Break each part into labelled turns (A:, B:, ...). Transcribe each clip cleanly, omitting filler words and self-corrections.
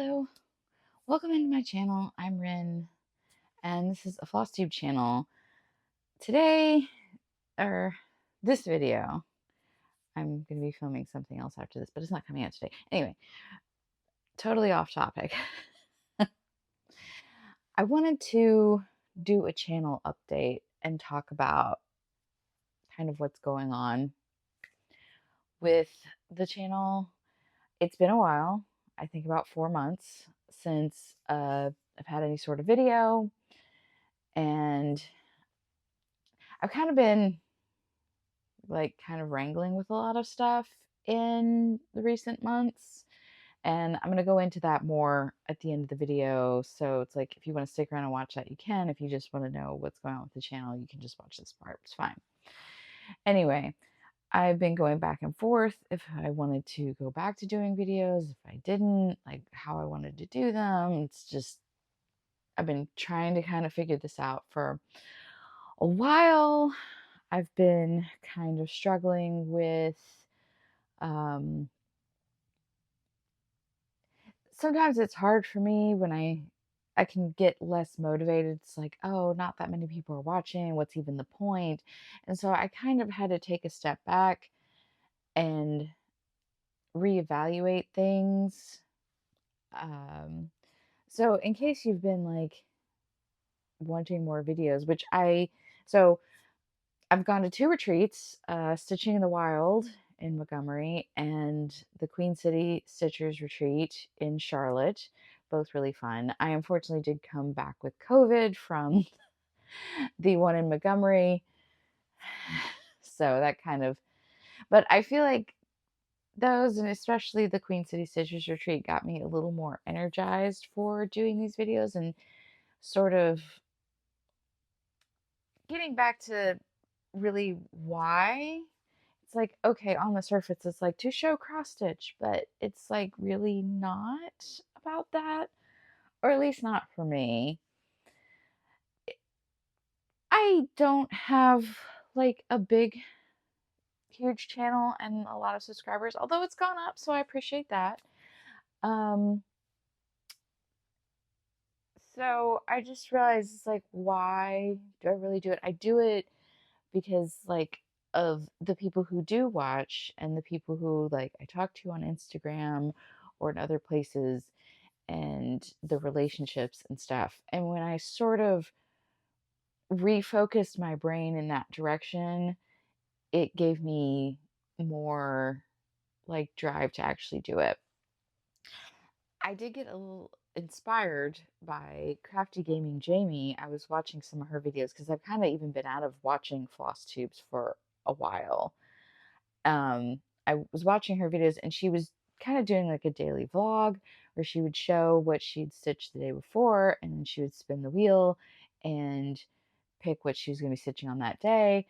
A: Hello, welcome into my channel. I'm Rin, and this is a FlossTube channel. Today, or this video, I'm going to be filming something else after this, but it's not coming out today. Anyway, totally off topic. I wanted to do a channel update and talk about kind of what's going on with the channel. It's been a while, I think about 4 months since I've had any sort of video, and I've kind of been kind of wrangling with a lot of stuff in the recent months. And I'm going to go into that more at the end of the video. So it's like, if you want to stick around and watch that, you can. If you just want to know what's going on with the channel, you can just watch this part. It's fine. Anyway, I've been going back and forth if I wanted to go back to doing videos, if I didn't, like how I wanted to do them. It's just, I've been trying to kind of figure this out for a while. I've been kind of struggling with um, sometimes it's hard for me when I can get less motivated. It's like, oh, not that many people are watching. What's even the point? And so I kind of had to take a step back and reevaluate things. Um, so in case you've been like wanting more videos, so I've gone to two retreats, Stitching in the Wild in Montgomery and the Queen City Stitchers Retreat in Charlotte. Both really fun. I unfortunately did come back with COVID from the one in Montgomery. So that kind of, but I feel like those, and especially the Queen City Stitchers Retreat, got me a little more energized for doing these videos and sort of getting back to really why. It's like, okay, on the surface, it's like to show cross stitch, but it's like really not about that, or at least not for me. I don't have like a big, huge channel and a lot of subscribers, although it's gone up, so I appreciate that. Um, so I just realized it's like, why do I really do it? I do it because like of the people who do watch and the people who like I talk to on Instagram or in other places, and the relationships and stuff. And when I sort of refocused my brain in that direction, it gave me more like drive to actually do it. I did get a little inspired by Crafty Gaming Jamie. I was watching some of her videos because I've kind of even been out of watching floss tubes for a while. I was watching her videos and she was kind of doing like a daily vlog where she would show what she'd stitched the day before, and then she would spin the wheel and pick what she was going to be stitching on that day.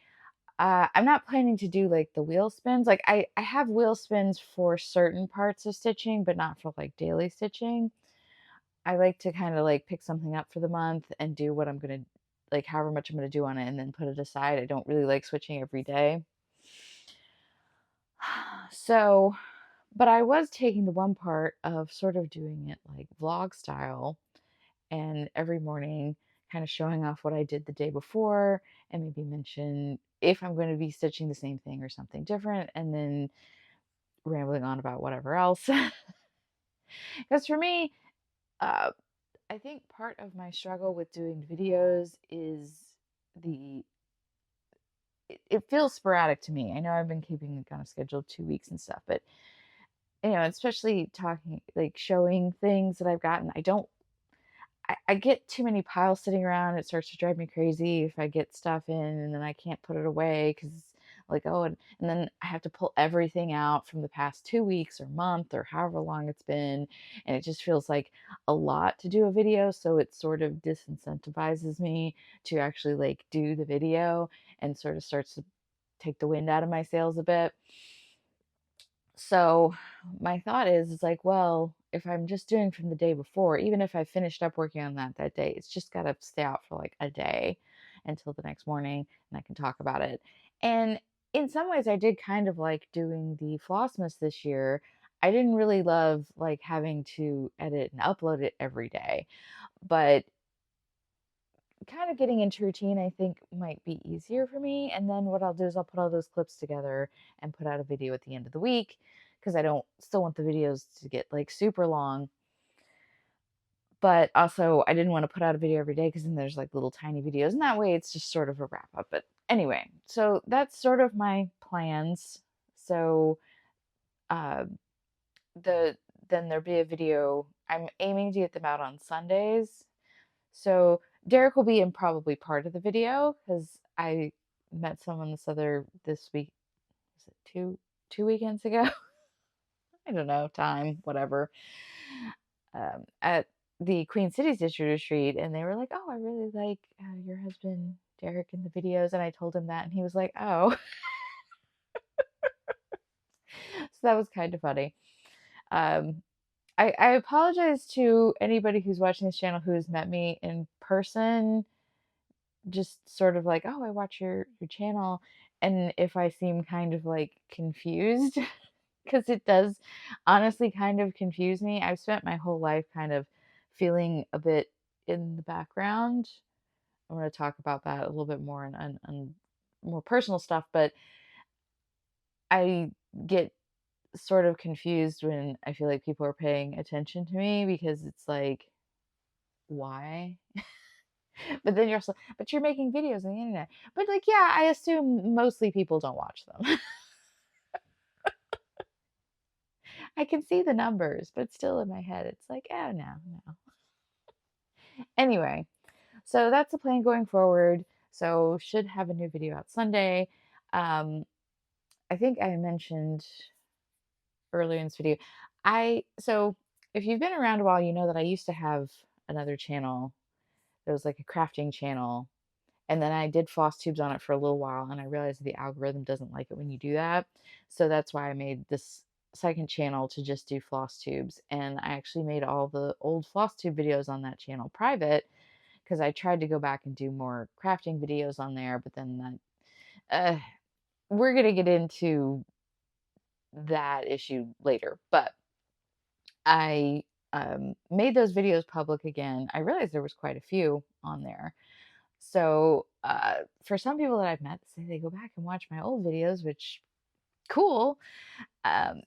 A: I'm not planning to do like the wheel spins. Like I have wheel spins for certain parts of stitching, but not for like daily stitching. I like to kind of like pick something up for the month and do what I'm going to, like however much I'm going to do on it, and then put it aside. I don't really like switching every day. So, but I was taking the one part of sort of doing it like vlog style, and every morning kind of showing off what I did the day before, and maybe mention if I'm going to be stitching the same thing or something different, and then rambling on about whatever else. Because for me, uh, I think part of my struggle with doing videos is the it feels sporadic to me. I know I've been keeping it on a schedule 2 weeks and stuff, but especially talking like showing things that I've gotten, I get too many piles sitting around. It starts to drive me crazy if I get stuff in and then I can't put it away because like, oh, and then I have to pull everything out from the past 2 weeks or month or however long it's been. And it just feels like a lot to do a video. So it sort of disincentivizes me to actually like do the video, and sort of starts to take the wind out of my sails a bit. So my thought is like, well, if I'm just doing from the day before, even if I finished up working on that day, it's just got to stay out for like a day until the next morning, and I can talk about it. And in some ways, I did kind of like doing the Flossmas this year. I didn't really love like having to edit and upload it every day, but kind of getting into routine I think might be easier for me. And then what I'll do is I'll put all those clips together and put out a video at the end of the week because I don't still want the videos to get like super long. But also I didn't want to put out a video every day because then there's like little tiny videos and that way it's just sort of a wrap up. But anyway, so that's sort of my plans. So uh the then there'll be a video. I'm aiming to get them out on Sundays. So Derek will be in probably part of the video because I met someone this week. Was it two weekends ago? I don't know, time, whatever. At the Queen Cities District Retreat, and they were like, "Oh, I really like your husband Derek in the videos," and I told him that, and he was like, "Oh," so that was kind of funny. Um, I apologize to anybody who's watching this channel who has met me in person, just sort of like, "Oh, I watch your channel," and if I seem kind of like confused, because it does honestly kind of confuse me. I've spent my whole life kind of feeling a bit in the background. I'm going to talk about that a little bit more and more personal stuff, but I get sort of confused when I feel like people are paying attention to me because it's like, why? But then you're also, but you're making videos on the internet. But like, yeah, I assume mostly people don't watch them. I can see the numbers, but still in my head, it's like, oh, no, no. Anyway, so that's the plan going forward. So should have a new video out Sunday. Um, I think I mentioned earlier in this video. So if you've been around a while, you know that I used to have another channel. There was like a crafting channel. And then I did floss tubes on it for a little while, and I realized the algorithm doesn't like it when you do that. So that's why I made this second channel to just do floss tubes. And I actually made all the old floss tube videos on that channel private because I tried to go back and do more crafting videos on there, but then we're gonna get into that issue later. But I made those videos public again. I realized there was quite a few on there. So for some people that I've met, say they go back and watch my old videos, which cool.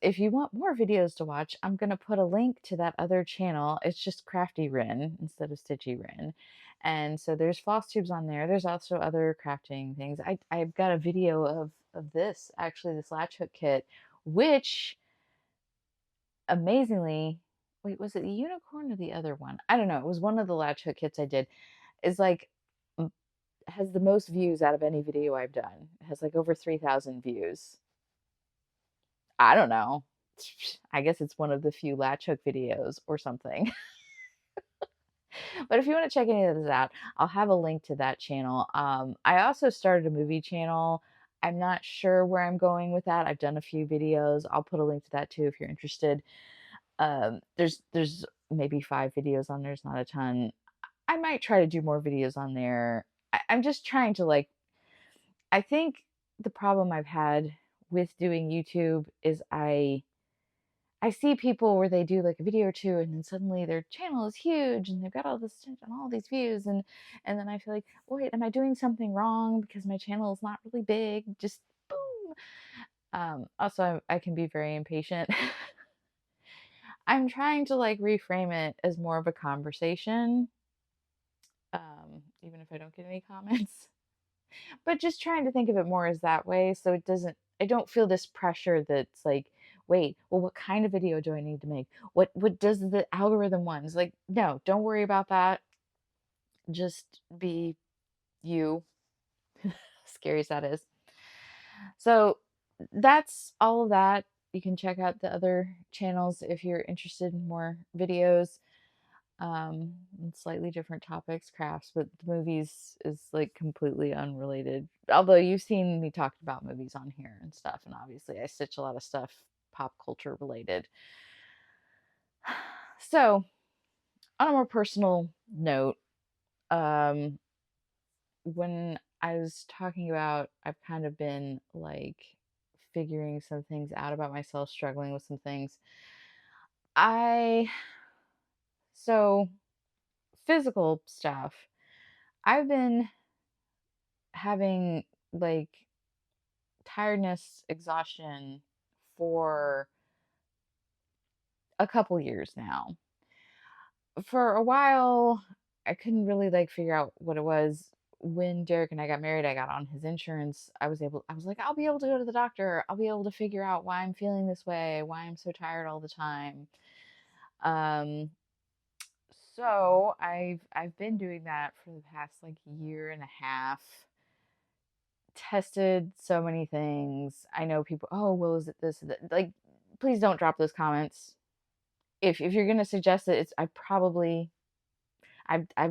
A: If you want more videos to watch, I'm gonna put a link to that other channel. It's just Crafty Rin instead of Stitchy Rin. And so there's floss tubes on there. There's also other crafting things. I've got a video of this, actually, this latch hook kit, which amazingly, wait, was it the unicorn or the other one? I don't know. It was one of the latch hook kits I did. Is like has the most views out of any video I've done. It has like over 3,000 views. I don't know. I guess it's one of the few latch hook videos or something. But if you want to check any of this out, I'll have a link to that channel. I also started a movie channel. I'm not sure where I'm going with that. I've done a few videos. I'll put a link to that too if you're interested. There's maybe 5 videos on there. It's not a ton. I might try to do more videos on there. I'm just trying to like. I think the problem I've had with doing YouTube is I see people where they do like a video or two and then suddenly their channel is huge and they've got all this and all these views and then I feel like, wait, am I doing something wrong because my channel is not really big? Just boom. Also, I can be very impatient. I'm trying to like reframe it as more of a conversation, even if I don't get any comments. But just trying to think of it more as that way so it doesn't I don't feel this pressure that's like, wait, well what kind of video do I need to make? What does the algorithm want? It's like, no, don't worry about that. Just be you. Scary as that is. So that's all of that. You can check out the other channels if you're interested in more videos. And slightly different topics, crafts, but the movies is like completely unrelated. Although you've seen me talk about movies on here and stuff, and obviously I stitch a lot of stuff pop culture related. So, on a more personal note, um, when I was talking about, I've kind of been like figuring some things out about myself, struggling with some things. I so physical stuff. I've been having like tiredness, exhaustion for a couple years now. For a while, I couldn't really like figure out what it was. When Derek and I got married, I got on his insurance. I was like, I'll be able to go to the doctor. I'll be able to figure out why I'm feeling this way, why I'm so tired all the time. Um, so I've been doing that for the past like year and a half. Tested so many things. I know people, oh, well, is it this? Like, please don't drop those comments. If you're gonna suggest it, I've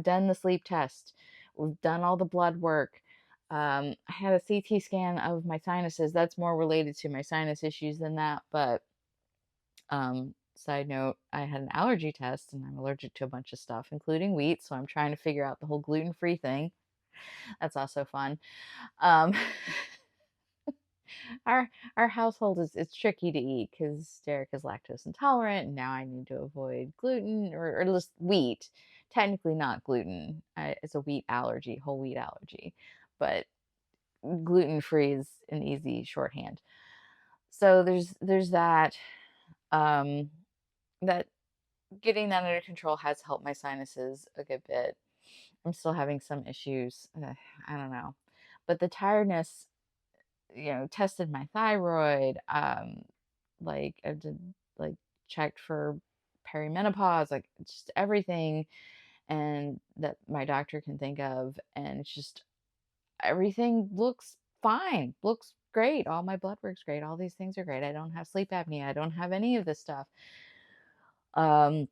A: done the sleep test. We've done all the blood work. I had a CT scan of my sinuses. That's more related to my sinus issues than that. But side note, I had an allergy test and I'm allergic to a bunch of stuff, including wheat. So I'm trying to figure out the whole gluten-free thing. That's also fun. Um, our our household is it's tricky to eat because Derek is lactose intolerant, and now I need to avoid gluten or just wheat. Technically not gluten. It's a wheat allergy, whole wheat allergy, but gluten free is an easy shorthand. So there's that. Um, that getting that under control has helped my sinuses a good bit. I'm still having some issues. I don't know, but the tiredness, tested my thyroid. Like I did like checked for perimenopause, like just everything and that my doctor can think of, and it's just everything looks fine, looks great. All my blood work's great. All these things are great. I don't have sleep apnea. I don't have any of this stuff. Um,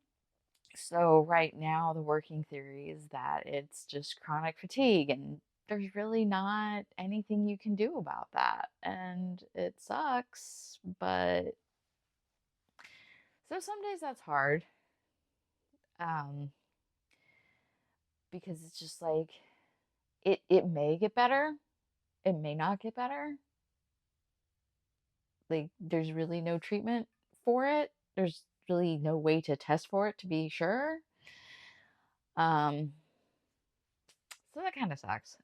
A: so right now the working theory is that it's just chronic fatigue and there's really not anything you can do about that. And it sucks, but so some days that's hard. Um, because it's just like it may get better, it may not get better. Like there's really no treatment for it. There's really no way to test for it to be sure. Um, so that kind of sucks.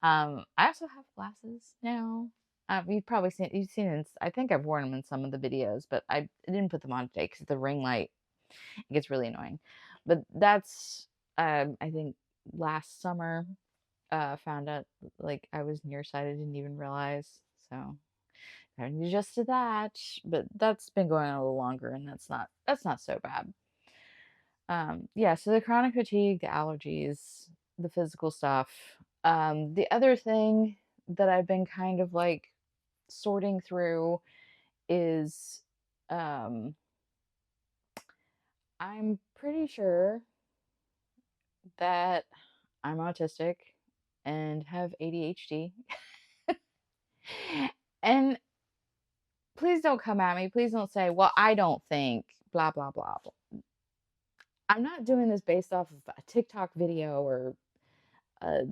A: I also have glasses now. You've seen it. I think I've worn them in some of the videos, but I didn't put them on today because the ring light it gets really annoying. But that's I think last summer found out like I was nearsighted, didn't even realize. So I adjusted that, but that's been going on a little longer, and that's not so bad. Yeah, so the chronic fatigue, the allergies, the physical stuff. The other thing that I've been kind of like sorting through is um, I'm pretty sure that I'm autistic and have ADHD. And please don't come at me. Please don't say, well, I don't think, blah, blah, blah. I'm not doing this based off of a TikTok video or a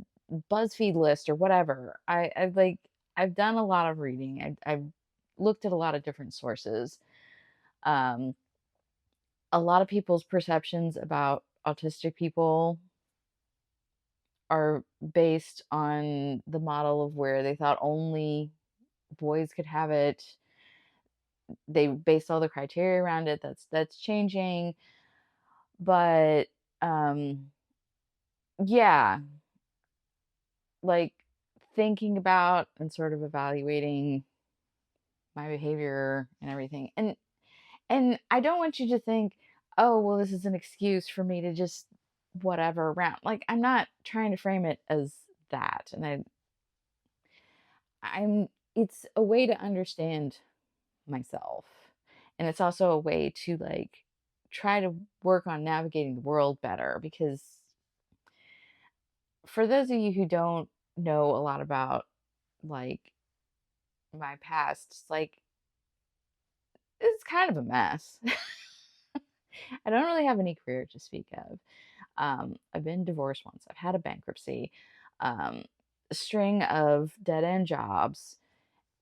A: BuzzFeed list or whatever. I've done a lot of reading. I've looked at a lot of different sources. Um, a lot of people's perceptions about autistic people are based on the model of where they thought only boys could have it. They based all the criteria around it. That's changing. But yeah, like thinking about and sort of evaluating my behavior and everything. And I don't want you to think, "Oh, well, this is an excuse for me to just whatever around." Like I'm not trying to frame it as that. And I'm it's a way to understand myself. And it's also a way to like try to work on navigating the world better because for those of you who don't know a lot about like my past, it's like it's kind of a mess. I don't really have any career to speak of. I've been divorced once. I've had a bankruptcy, a string of dead end jobs,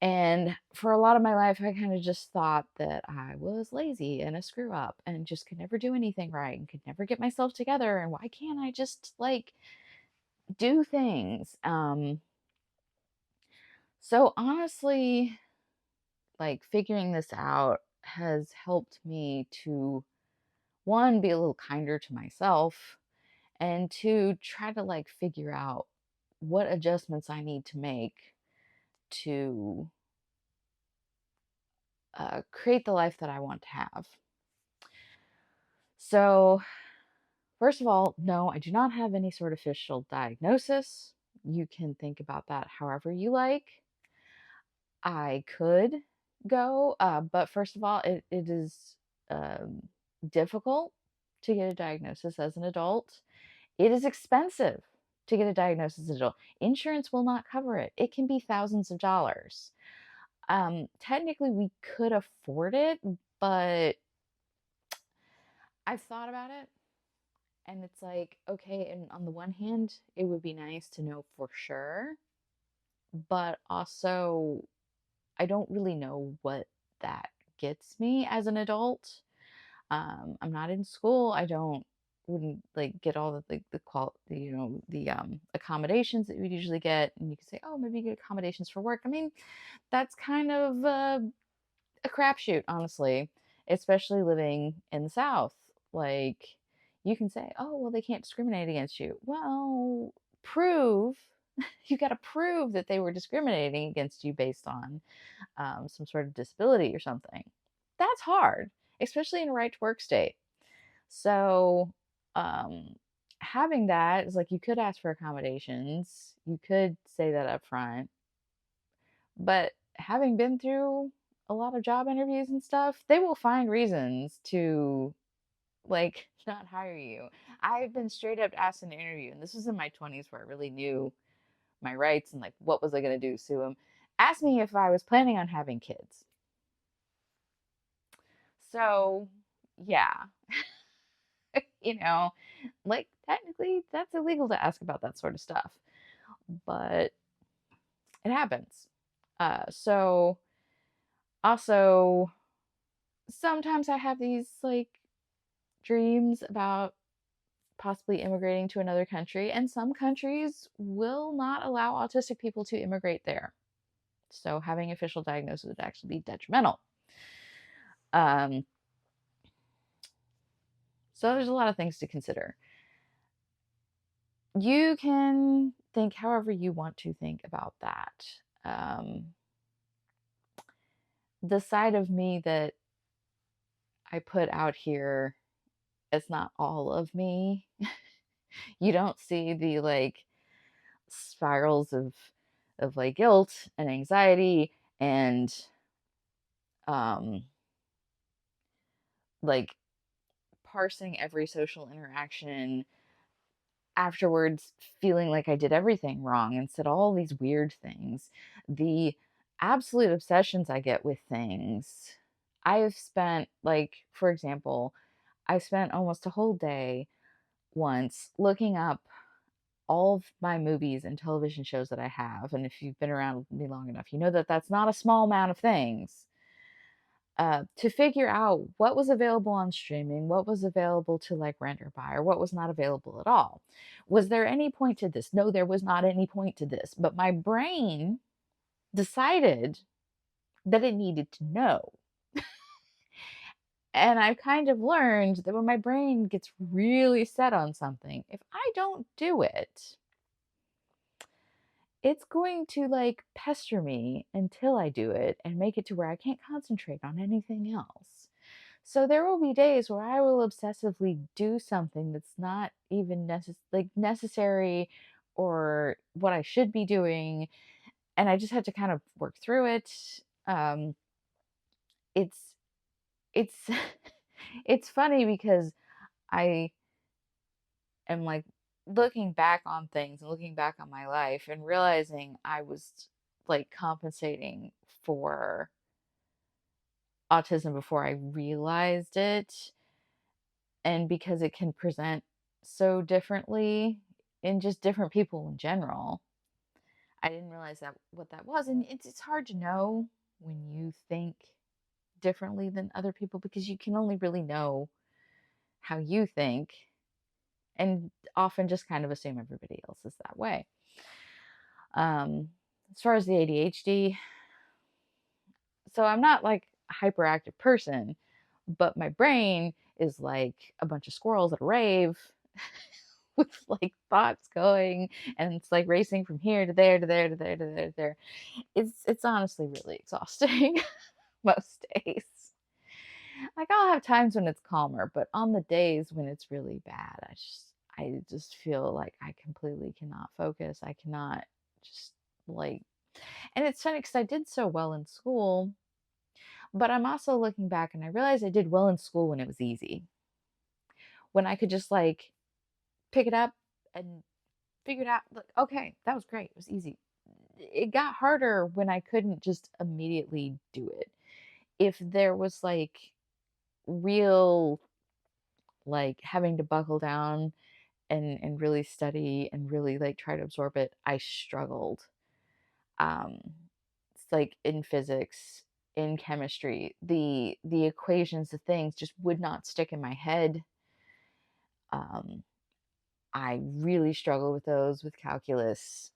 A: And for a lot of my life, I kind of just thought that I was lazy and a screw up and just could never do anything right and could never get myself together. And why can't I just like do things? So honestly, like figuring this out has helped me to one, be a little kinder to myself, and two, try to like figure out what adjustments I need to make to create the life that I want to have. So, first of all, no, I do not have any sort of official diagnosis. You can think about that however you like. I could go, but first of all, it is um, difficult to get a diagnosis as an adult. It is expensive to get a diagnosis as an adult. Insurance will not cover it. It can be thousands of dollars. Technically, we could afford it, but I've thought about it, and it's like, okay, and on the one hand, it would be nice to know for sure, but also I don't really know what that gets me as an adult. I'm not in school. I don't wouldn't like get all the like the accommodations that you would usually get, and you can say, oh, maybe you get accommodations for work. I mean, that's kind of a crapshoot, honestly, especially living in the South. Like, you can say, oh, well, they can't discriminate against you. Well, prove, you got to prove that they were discriminating against you based on some sort of disability or something. That's hard, especially in a right to work state. So, um, having that is like you could ask for accommodations, you could say that up front, but having been through a lot of job interviews and stuff, they will find reasons to like not hire you. I've been straight up asked in an interview, and this was in my 20s where I really knew my rights and like what was I going to do, sue him. Asked me if I was planning on having kids. So, yeah, you know, like technically that's illegal to ask about that sort of stuff, but it happens. So also sometimes I have these like dreams about possibly immigrating to another country, and some countries will not allow autistic people to immigrate there. So having official diagnosis would actually be detrimental. Um, so there's a lot of things to consider. You can think however you want to think about that. Um, the side of me that I put out here is not all of me. You don't see the like spirals of like guilt and anxiety and um like parsing every social interaction afterwards, feeling like I did everything wrong and said all these weird things. The absolute obsessions I get with things. I have spent, like, for example, I spent almost a whole day once looking up all of my movies and television shows that I have. And if you've been around me long enough, you know that that's not a small amount of things. To figure out what was available on streaming, what was available to like rent or buy, or what was not available at all. Was there any point to this? No, there was not any point to this. But my brain decided that it needed to know. And I've kind of learned that when my brain gets really set on something, if I don't do it, it's going to like pester me until I do it and make it to where I can't concentrate on anything else. So there will be days where I will obsessively do something that's not even necessary or what I should be doing, and I just have to kind of work through it. Um, it's it's it's funny because I am like looking back on things and looking back on my life and realizing I was like compensating for autism before I realized it, and because it can present so differently in just different people in general, I didn't realize that what that was, and it's hard to know when you think differently than other people because you can only really know how you think and often just kind of assume everybody else is that way. Um, as far as the ADHD, so I'm not like a hyperactive person, but my brain is like a bunch of squirrels at a rave with like thoughts going, and it's like racing from here to there to there to there to there to there. It's honestly really exhausting most days. Like I'll have times when it's calmer, but on the days when it's really bad, I just feel like I completely cannot focus. I cannot just like, and it's funny because I did so well in school, but I'm also looking back and I realized I did well in school when it was easy. When I could just like pick it up and figure it out, like, okay, that was great. It was easy. It got harder when I couldn't just immediately do it. If there was like real, like having to buckle down and really study and really like try to absorb it, I struggled. Um, it's like in physics, in chemistry, the equations, the things just would not stick in my head. Um, I really struggled with those with calculus.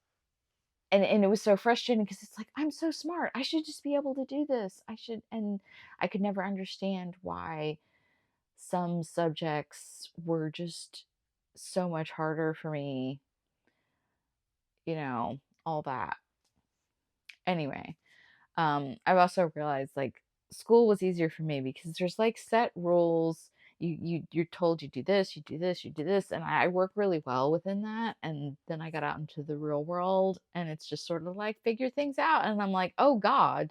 A: And it was so frustrating because it's like I'm so smart. I should just be able to do this. I should, and I could never understand why some subjects were just so much harder for me, all that. Anyway, I've also realized like school was easier for me because there's like set rules. You're told you do this, you do this, you do this, and I work really well within that. And then I got out into the real world, and it's just sort of like figure things out. And I'm like, oh God,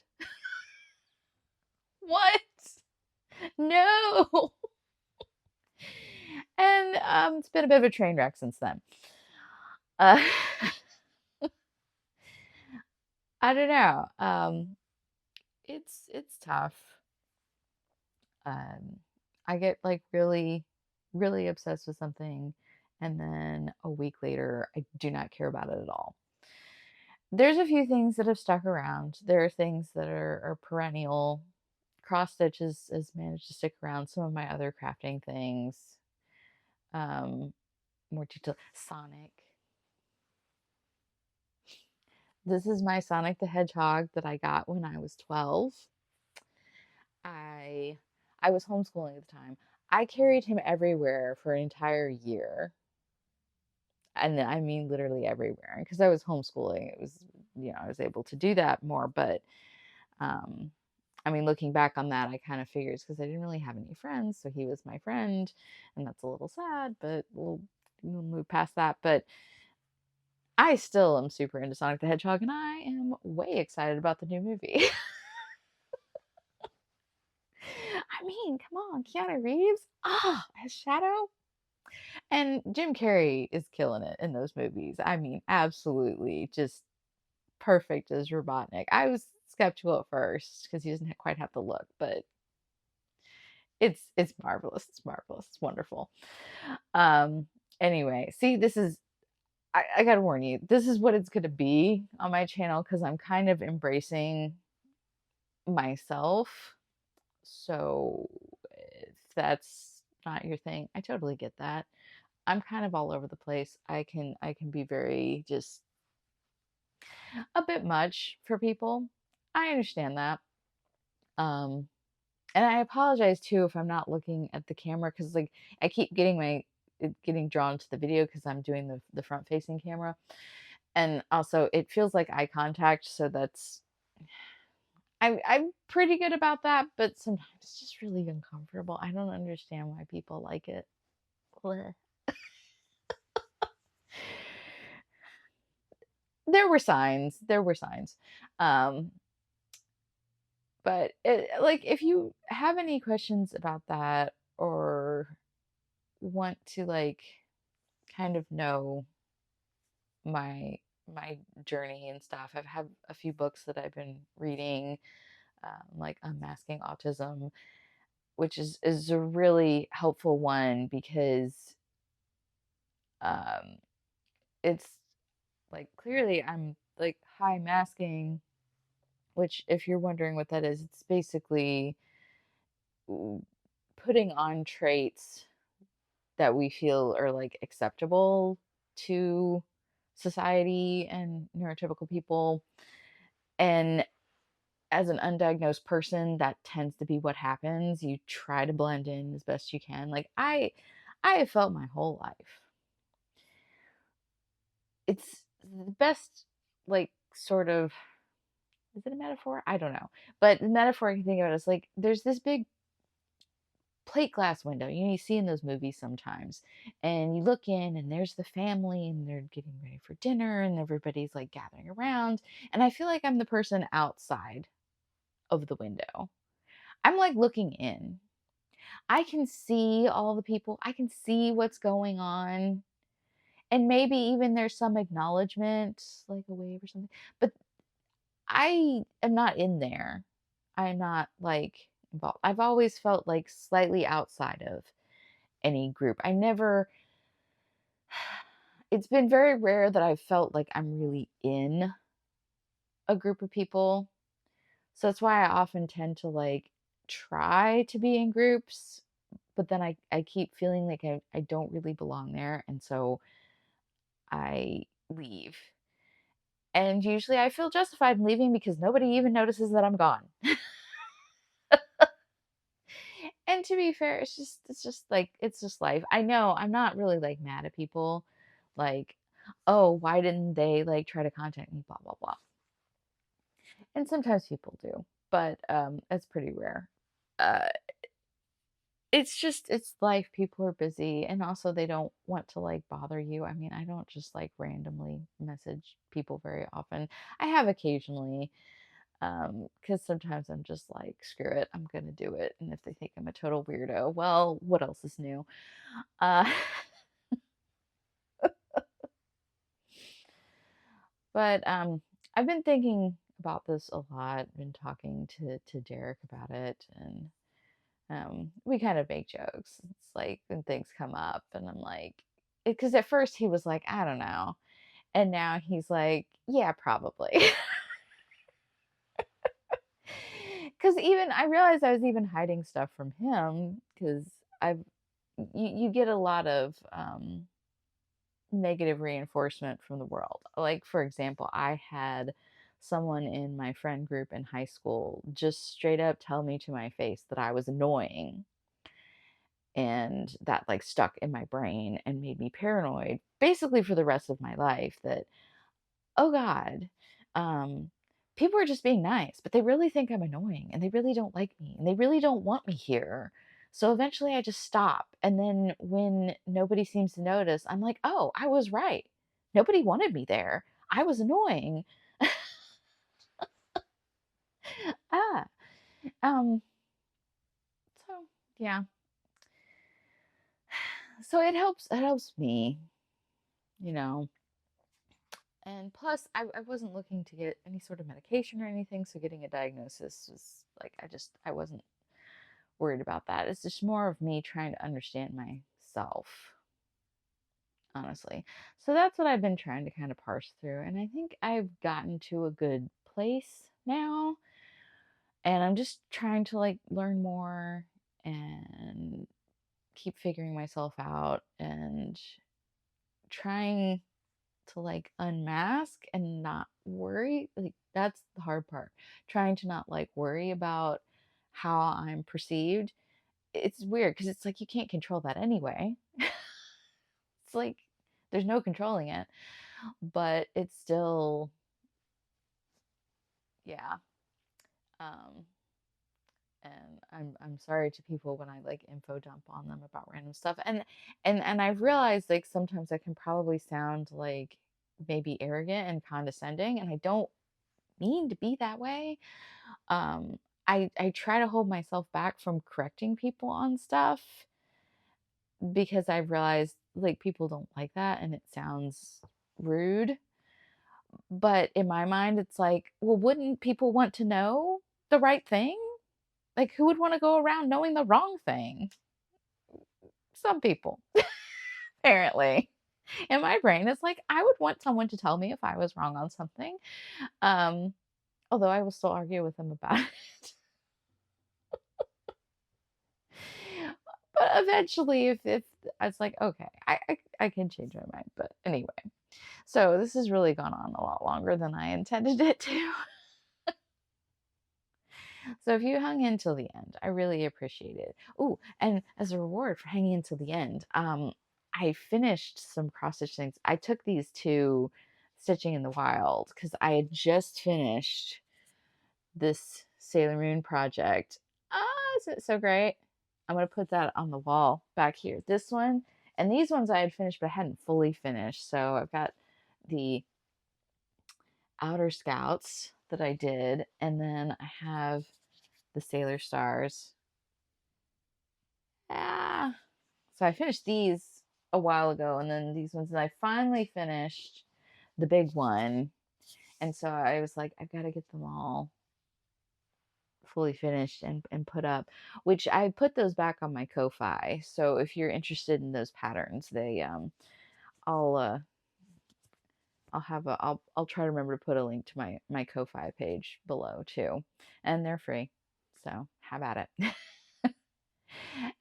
A: what? No. And it's been a bit of a train wreck since then. Uh, I don't know. It's tough. Um, I get like really, really obsessed with something, and then a week later, I do not care about it at all. There's a few things that have stuck around. There are things that are perennial. Cross stitch has managed to stick around. Some of my other crafting things, um, more detail. Sonic. This is my Sonic the Hedgehog that I got when I was 12. I I was homeschooling at the time. I carried him everywhere for an entire year. And I mean literally everywhere. Because I was homeschooling, it was, I was able to do that more. But um, I mean, looking back on that, I kind of figures because I didn't really have any friends, so he was my friend, and that's a little sad. But we'll move past that. But I still am super into Sonic the Hedgehog, and I am way excited about the new movie. I mean, come on, Keanu Reeves, as Shadow, and Jim Carrey is killing it in those movies. I mean, absolutely, just perfect as Robotnik. I was skeptical at first because he doesn't quite have the look, but it's marvelous. It's marvelous. It's wonderful. Um. Anyway, see, this is I gotta warn you. This is what it's gonna be on my channel because I'm kind of embracing myself. So if that's not your thing, I totally get that. I'm kind of all over the place. I can be very just a bit much for people. I understand that. Um and I apologize too if I'm not looking at the camera cuz like I keep getting drawn to the video cuz I'm doing the front facing camera. And also it feels like eye contact, so that's I'm pretty good about that, but sometimes it's just really uncomfortable. I don't understand why people like it. Bleh. There were signs. There were signs. Um, but like if you have any questions about that or want to like kind of know my my journey and stuff, I've had a few books that I've been reading, like Unmasking Autism, which is a really helpful one because um, it's like clearly like high masking, which if you're wondering what that is, it's basically putting on traits that we feel are like acceptable to society and neurotypical people. And as an undiagnosed person, that tends to be what happens. You try to blend in as best you can. Like I have felt my whole life. It's the best, like, sort of, is it a metaphor? I don't know. But the metaphor I can think about is like there's this big plate glass window you see in those movies sometimes, and you look in and there's the family and they're getting ready for dinner and everybody's like gathering around, and I feel like I'm the person outside of the window. I'm like looking in. I can see all the people, I can see what's going on, and maybe even there's some acknowledgement, like a wave or something, but I am not in there. I'm not like involved. I've always felt like slightly outside of any group. I never, it's been very rare that I've felt like I'm really in a group of people. So that's why I often tend to like try to be in groups, but then I keep feeling like I don't really belong there. And so I leave. And usually I feel justified in leaving because nobody even notices that I'm gone. And to be fair, it's just like it's just life. I know I'm not really like mad at people like, "Oh, why didn't they like try to contact me blah blah blah." And sometimes people do, but it's pretty rare. Uh it's just it's life. People are busy and also they don't want to like bother you. I mean, I don't just like randomly message people very often. I have occasionally, because sometimes I'm just like, screw it, I'm gonna do it. And if they think I'm a total weirdo, well, what else is new? Uh, but I've been thinking about this a lot. Been talking to Derek about it, and we kind of make jokes. It's like when things come up, and I'm like, because at first he was like, I don't know, and now he's like, yeah, probably. Because even I realized I was even hiding stuff from him because I've you get a lot of negative reinforcement from the world. Like, for example, I had someone in my friend group in high school just straight up tell me to my face that I was annoying. And that like stuck in my brain and made me paranoid basically for the rest of my life that, oh God, um, people are just being nice, but they really think I'm annoying and they really don't like me and they really don't want me here. So eventually I just stop. And then when nobody seems to notice, I'm like, oh, I was right. Nobody wanted me there. I was annoying. ah. Um, so yeah. So it helps me, you know. And plus, I wasn't looking to get any sort of medication or anything, so getting a diagnosis was like, I wasn't worried about that. It's just more of me trying to understand myself, honestly. So that's what I've been trying to kind of parse through. And I think I've gotten to a good place now. And I'm just trying to like learn more and keep figuring myself out and trying to like unmask and not worry. Like that's the hard part. Trying to not like worry about how I'm perceived. It's weird because it's like you can't control that anyway. It's like there's no controlling it, but it's still, yeah. Um, and I'm sorry to people when I like info dump on them about random stuff. And I've realized like sometimes I can probably sound like maybe arrogant and condescending, and I don't mean to be that way. Um, I try to hold myself back from correcting people on stuff because I've realized like people don't like that and it sounds rude. But in my mind, it's like, well, wouldn't people want to know the right thing? Like, who would want to go around knowing the wrong thing? Some people, apparently. In my brain, it's like I would want someone to tell me if I was wrong on something. Um, Although I will still argue with them about it. But eventually, if I was like, okay, I can change my mind. But anyway, so this has really gone on a lot longer than I intended it to. So if you hung in till the end, I really appreciate it. Oh, and as a reward for hanging until the end, I finished some cross stitch things. I took these to Stitching in the Wild because I had just finished this Sailor Moon project. Isn't it so great? I'm gonna put that on the wall back here. This one and these ones I had finished, but I hadn't fully finished. So I've got the Outer Scouts that I did, and then I have the Sailor Stars. Ah, so I finished these a while ago, and then these ones, and I finally finished the big one. And so I was like, I've got to get them all fully finished and put up, which I put those back on my Ko-Fi. So if you're interested in those patterns, they I'll I'll try to remember to put a link to my Ko-Fi page below too, and they're free. So how about it?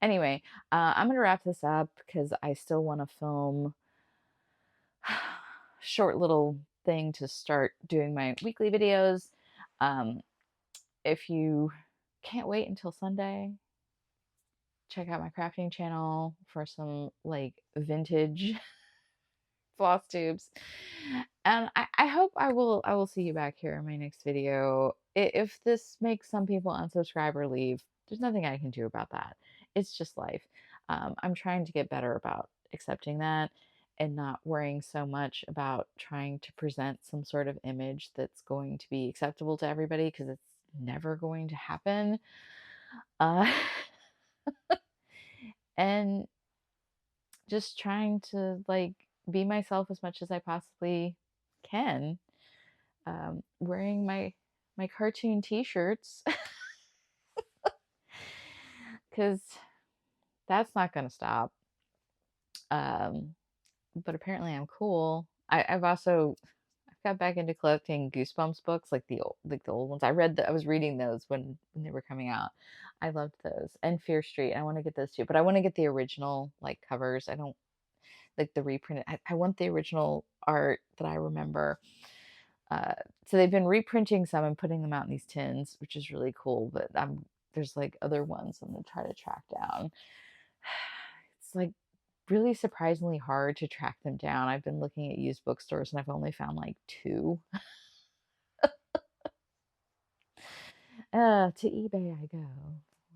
A: Anyway, I'm gonna wrap this up because I still want to film short little thing to start doing my weekly videos. Um, if you can't wait until Sunday, check out my crafting channel for some like vintage floss tubes. And I hope I will see you back here in my next video. If this makes some people unsubscribe or leave, there's nothing I can do about that. It's just life. I'm trying to get better about accepting that and not worrying so much about trying to present some sort of image that's going to be acceptable to everybody because it's never going to happen. Uh, and just trying to like be myself as much as I possibly can. Wearing my cartoon t-shirts because that's not going to stop. But apparently I'm cool. I've got back into collecting Goosebumps books, like the old ones. I was reading those when they were coming out. I loved those, and Fear Street. I want to get those too, but I want to get the original like covers. I don't like the reprinted. I want the original art that I remember. Uh, so they've been reprinting some and putting them out in these tins, which is really cool. But there's like other ones I'm gonna try to track down. It's like really surprisingly hard to track them down. I've been looking at used bookstores and I've only found like two. To eBay I go.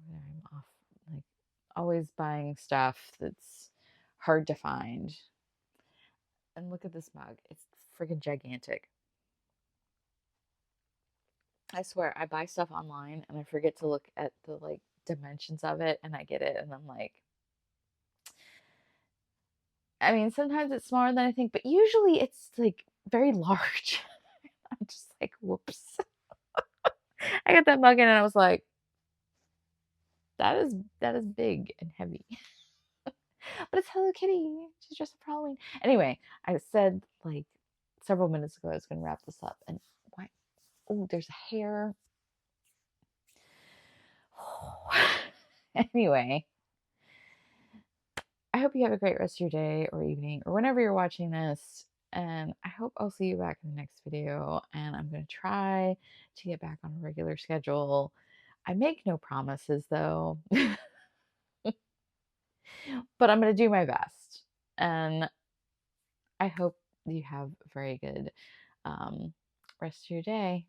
A: I'm off, like always buying stuff that's hard to find. And look at this mug. It's freaking gigantic. I swear I buy stuff online and I forget to look at the like dimensions of it and I get it and I'm like, I mean, sometimes it's smaller than I think, but usually it's like very large. I'm just like, whoops. I got that mug in and I was like, that is big and heavy. But it's Hello Kitty. She's dressed up for Halloween. Anyway, I said like several minutes ago I was gonna wrap this up and why oh, there's a hair. Anyway, I hope you have a great rest of your day or evening or whenever you're watching this. And I hope I'll see you back in the next video. And I'm going to try to get back on a regular schedule. I make no promises though, but I'm going to do my best. And I hope you have a very good rest of your day.